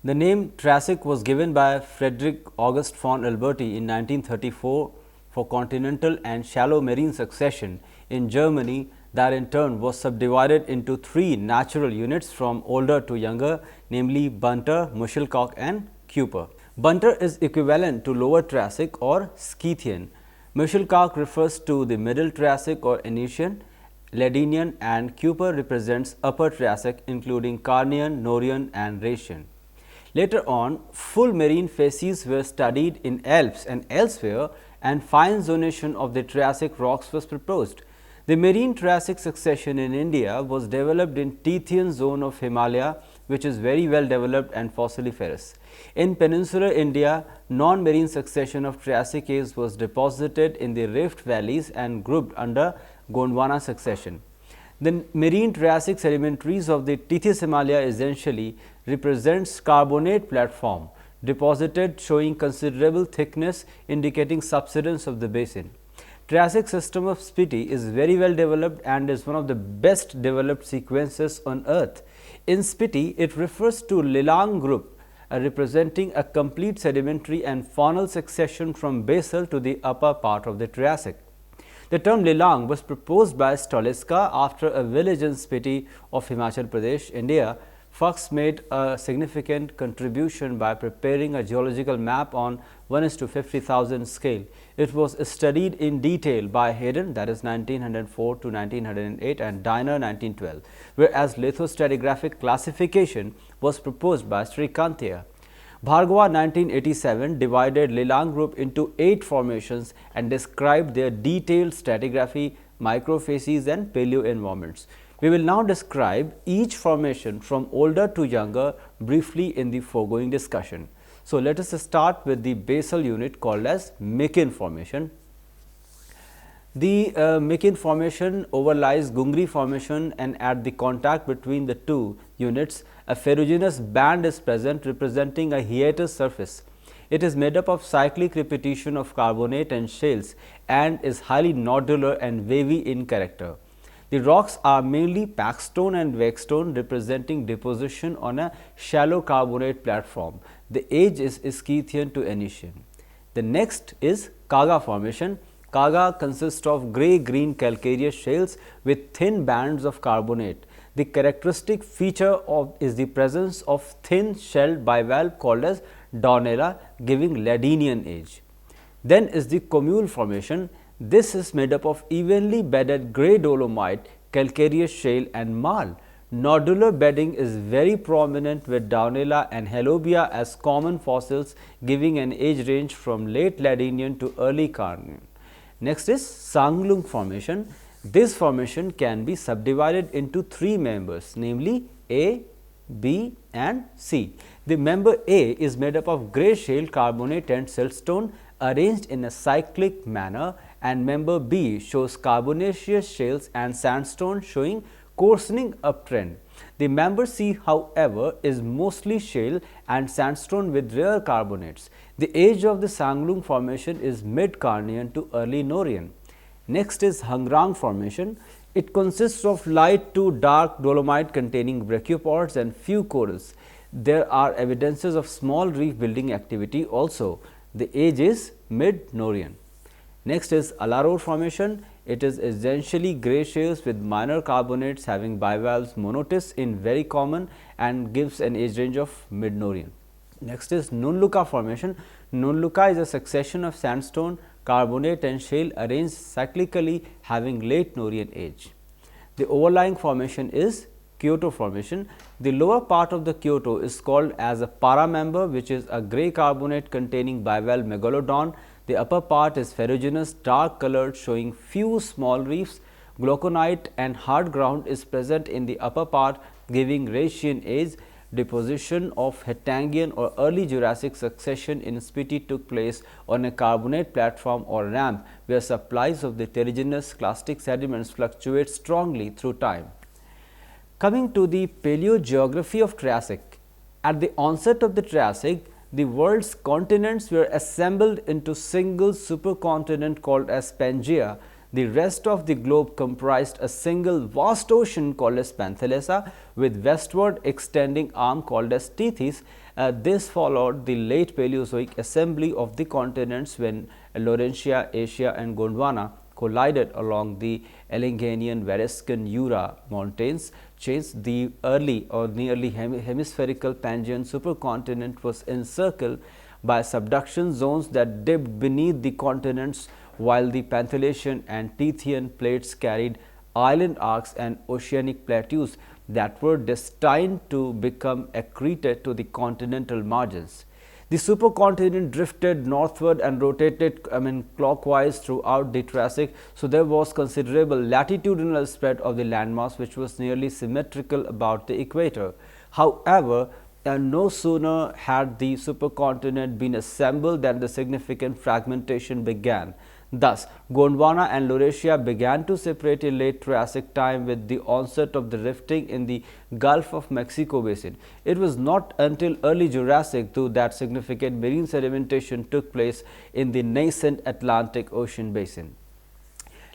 The name Triassic was given by Frederick August von Alberti in 1934 for continental and shallow marine succession in Germany that in turn was subdivided into three natural units from older to younger, namely Bunter, Muschelkalk and Kuiper. Bunter is equivalent to lower Triassic or Scythian. Muschelkalk refers to the middle Triassic or Anian, Ladinian, and Kuiper represents upper Triassic including Carnian, Norian and Rhaetian. Later on, full marine facies were studied in Alps and elsewhere and fine zonation of the Triassic rocks was proposed. The marine Triassic succession in India was developed in Tethyan zone of Himalaya, which is very well developed and fossiliferous. In peninsular India, non-marine succession of Triassic age was deposited in the rift valleys and grouped under Gondwana succession. The marine Triassic sedimentaries of the Tethys Himalaya essentially represents carbonate platform deposited showing considerable thickness indicating subsidence of the basin. Triassic system of Spiti is very well developed and is one of the best developed sequences on earth. In Spiti, it refers to Lelang group representing a complete sedimentary and faunal succession from basal to the upper part of the Triassic. The term Lelang was proposed by Stoliska after a village in Spiti of Himachal Pradesh, India. Fuchs made a significant contribution by preparing a geological map on 1:50,000 scale. It was studied in detail by Hayden, that is 1904 to 1908, and Diner 1912, whereas lithostratigraphic classification was proposed by Srikanthia. Bhargava 1987 divided Lelang group into 8 formations and described their detailed stratigraphy, microfacies and paleo environments. We will now describe each formation from older to younger briefly in the foregoing discussion. So, let us start with the basal unit called as Mikin formation. The Mikin formation overlies Gungri formation, and at the contact between the two units, a ferruginous band is present representing a hiatus surface. It is made up of cyclic repetition of carbonate and shales and is highly nodular and wavy in character. The rocks are mainly packstone and wegstone representing deposition on a shallow carbonate platform. The age is Scythian to Anian. The next is Kaga formation. Kaga consists of grey-green calcareous shales with thin bands of carbonate. The characteristic feature is the presence of thin shelled bivalve called as Dornella, giving Ladinian age. Then is the Comule formation. This is made up of evenly bedded grey dolomite, calcareous shale and marl. Nodular bedding is very prominent with Dornella and Helobia as common fossils, giving an age range from late Ladinian to early Carnian. Next is Sanglung formation. This formation can be subdivided into 3 members, namely A, B and C. The member A is made up of grey shale, carbonate and siltstone arranged in a cyclic manner, and member B shows carbonaceous shales and sandstone showing coarsening uptrend. The member C, however, is mostly shale and sandstone with rare carbonates. The age of the Sanglung formation is mid-Carnian to early Norian. Next is Hangrang formation. It consists of light to dark dolomite containing brachiopods and few corals. There are evidences of small reef building activity also. The age is mid-Norian. Next is Alaror formation. It is essentially grey shales with minor carbonates having bivalves monotis in very common and gives an age range of mid-Norian. Next is Nunluka formation. Nunluka is a succession of sandstone, carbonate and shale arranged cyclically having late Norian age. The overlying formation is Kyoto formation. The lower part of the Kyoto is called as a paramember, which is a grey carbonate containing bivalve megalodon. The upper part is ferruginous, dark colored, showing few small reefs. Glauconite and hard ground is present in the upper part, giving Rhaetian age. Deposition of Hettangian or early Jurassic succession in Spiti took place on a carbonate platform or ramp, where supplies of the terrigenous clastic sediments fluctuate strongly through time. Coming to the paleogeography of Triassic. At the onset of the Triassic, the world's continents were assembled into single supercontinent called as Pangaea. The rest of the globe comprised a single vast ocean called as Panthalassa, with westward extending arm called as Tethys. This followed the late Paleozoic assembly of the continents when Laurentia, Asia and Gondwana collided along the Alleghenian Varescan Jura mountains chains. The early or nearly hemispherical Pangean supercontinent was encircled by subduction zones that dipped beneath the continents, while the Panthalassian and Tethyan plates carried island arcs and oceanic plateaus that were destined to become accreted to the continental margins. The supercontinent drifted northward and rotated clockwise throughout the Triassic. So, there was considerable latitudinal spread of the landmass, which was nearly symmetrical about the equator. However, no sooner had the supercontinent been assembled than the significant fragmentation began. Thus, Gondwana and Laurasia began to separate in late Triassic time with the onset of the rifting in the Gulf of Mexico basin. It was not until early Jurassic though that significant marine sedimentation took place in the nascent Atlantic Ocean basin.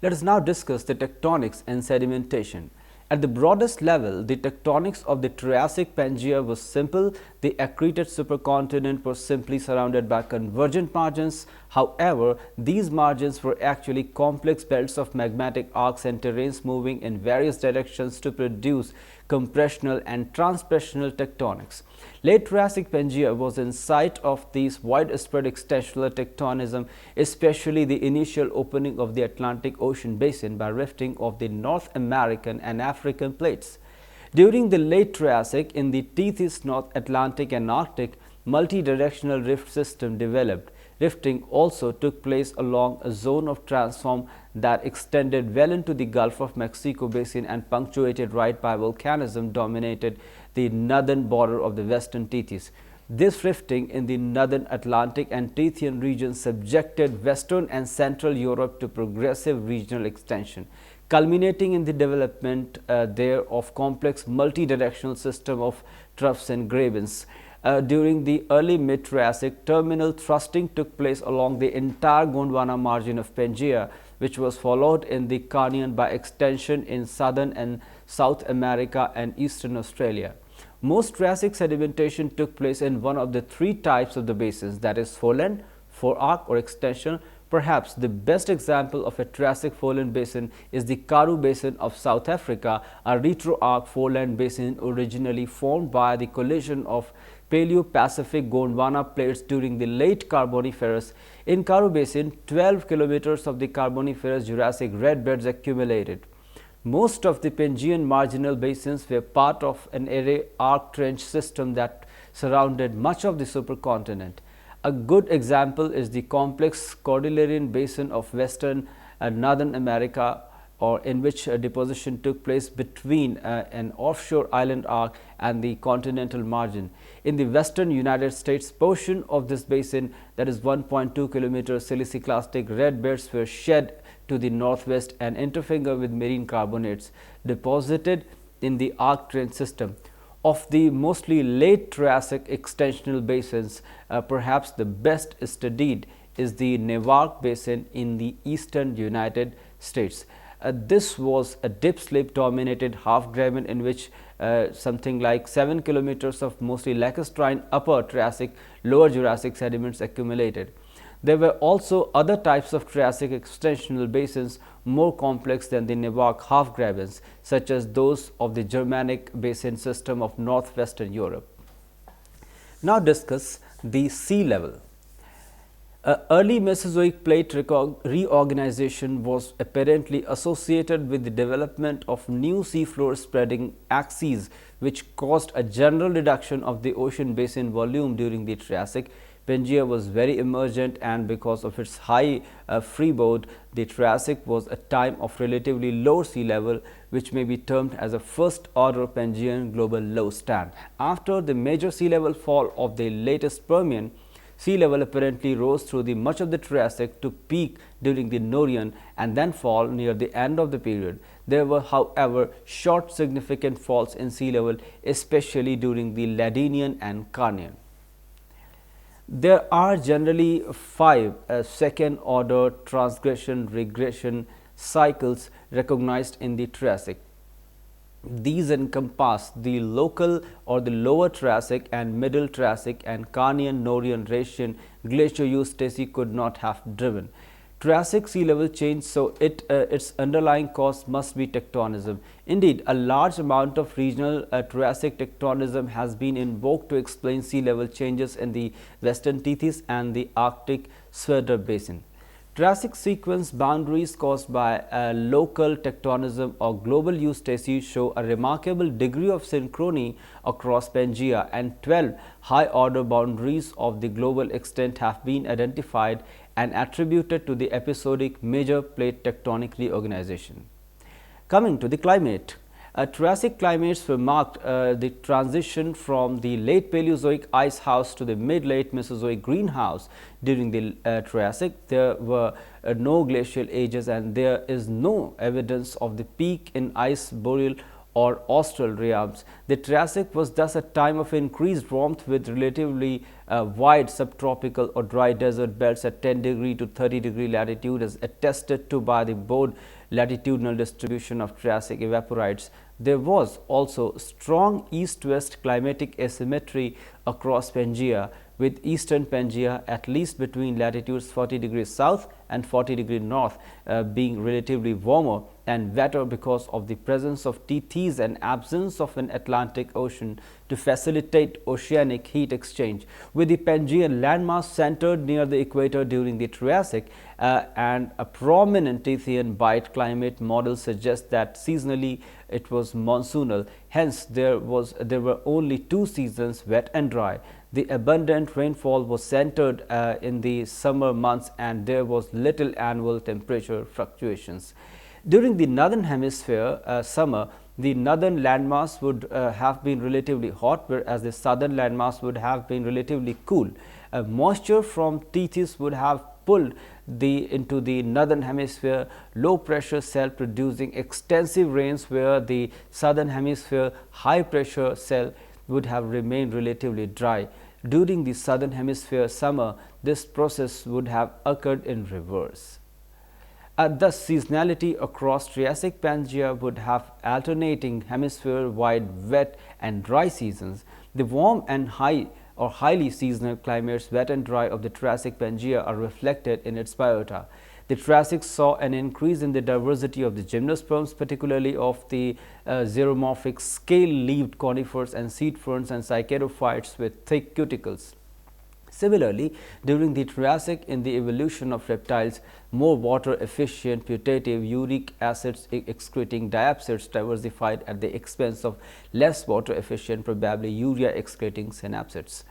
Let us now discuss the tectonics and sedimentation. At the broadest level, the tectonics of the Triassic Pangaea was simple. The accreted supercontinent was simply surrounded by convergent margins. However, these margins were actually complex belts of magmatic arcs and terrains moving in various directions to produce compressional and transpressional tectonics. Late Triassic Pangaea was in sight of these widespread extensional tectonism, especially the initial opening of the Atlantic Ocean basin by rifting of the North American and African plates. During the late Triassic, in the Tethys, North Atlantic and Arctic, multi-directional rift system developed. Rifting also took place along a zone of transform that extended well into the Gulf of Mexico basin and punctuated right by volcanism dominated the northern border of the western Tethys. This rifting in the northern Atlantic and Tethyan regions subjected western and central Europe to progressive regional extension, culminating in the development there of complex multi-directional system of troughs and grabens. During the early mid-Triassic, terminal thrusting took place along the entire Gondwana margin of Pangaea, which was followed in the Carnian by extension in southern and South America and eastern Australia. Most Triassic sedimentation took place in one of the three types of the basins, that is foreland, forearc or extension. Perhaps the best example of a Triassic foreland basin is the Karoo Basin of South Africa, a retroarc foreland basin originally formed by the collision of Paleo-Pacific Gondwana plates during the late Carboniferous. In Karoo Basin, 12 kilometers of the Carboniferous Jurassic red beds accumulated. Most of the Pangean marginal basins were part of an array arc trench system that surrounded much of the supercontinent. A good example is the complex Cordilleran basin of western and northern America, or in which deposition took place between an offshore island arc and the continental margin. In the western United States portion of this basin, that is 1.2 kilometers, siliciclastic red beds were shed to the northwest and interfinger with marine carbonates deposited in the arc trench system. Of the mostly late Triassic extensional basins, perhaps the best studied is the Newark Basin in the eastern United States. This was a dip slip dominated half graben in which something like 7 kilometers of mostly lacustrine upper Triassic, lower Jurassic sediments accumulated. There were also other types of Triassic extensional basins more complex than the Newark half grabens, such as those of the Germanic basin system of northwestern Europe. Now discuss the sea level. Early Mesozoic plate reorganization was apparently associated with the development of new seafloor spreading axes, which caused a general reduction of the ocean basin volume during the Triassic. Pangaea was very emergent, and because of its high freeboard, the Triassic was a time of relatively low sea level, which may be termed as a first order Pangean global low stand. After the major sea level fall of the latest Permian, sea level apparently rose through the much of the Triassic to peak during the Norian and then fall near the end of the period. There were, however, short significant falls in sea level, especially during the Ladinian and Carnian. There are generally 5 second order transgression regression cycles recognized in the Triassic. These encompass the local or the lower Triassic and middle Triassic and Carnian, Noarian, Rhaetian glacier Eustace could not have driven. Triassic sea level change, so its underlying cause must be tectonism. Indeed, a large amount of regional Triassic tectonism has been invoked to explain sea level changes in the Western Tethys and the Arctic Sweater Basin. Triassic sequence boundaries caused by local tectonism or global eustacy show a remarkable degree of synchrony across Pangaea, and 12 high-order boundaries of the global extent have been identified and attributed to the episodic major plate tectonic reorganization. Coming to the climate, Triassic climates were marked the transition from the late Paleozoic ice house to the mid-late Mesozoic greenhouse. During the Triassic, there were no glacial ages, and there is no evidence of the peak in ice boreal or austral realms. The Triassic was thus a time of increased warmth with relatively wide subtropical or dry desert belts at 10° to 30° latitude, as attested to by the broad latitudinal distribution of Triassic evaporites. There was also strong east-west climatic asymmetry across Pangaea, with eastern Pangaea at least between latitudes 40° south and 40° north being relatively warmer and wetter because of the presence of Tethys and absence of an Atlantic Ocean to facilitate oceanic heat exchange, with the Pangaean landmass centered near the equator during the Triassic and a prominent Tethyan bight climate model suggests that seasonally it was monsoonal. Hence, there were only 2 seasons, wet and dry. The abundant rainfall was centered in the summer months, and there was little annual temperature fluctuations. During the northern hemisphere summer, the northern landmass would have been relatively hot, whereas the southern landmass would have been relatively cool. Moisture from Tethys would have pulled into the northern hemisphere low pressure cell, producing extensive rains, where the southern hemisphere high pressure cell would have remained relatively dry. During the southern hemisphere summer, this process would have occurred in reverse. Thus, seasonality across Triassic Pangaea would have alternating hemisphere-wide wet and dry seasons. The warm and highly seasonal climates, wet and dry, of the Triassic Pangaea are reflected in its biota. The Triassic saw an increase in the diversity of the gymnosperms, particularly of the xeromorphic scale-leaved conifers and seed ferns and cycadophytes with thick cuticles. Similarly, during the Triassic, in the evolution of reptiles, more water-efficient putative uric acids excreting diapsids diversified at the expense of less water-efficient, probably urea excreting synapsids.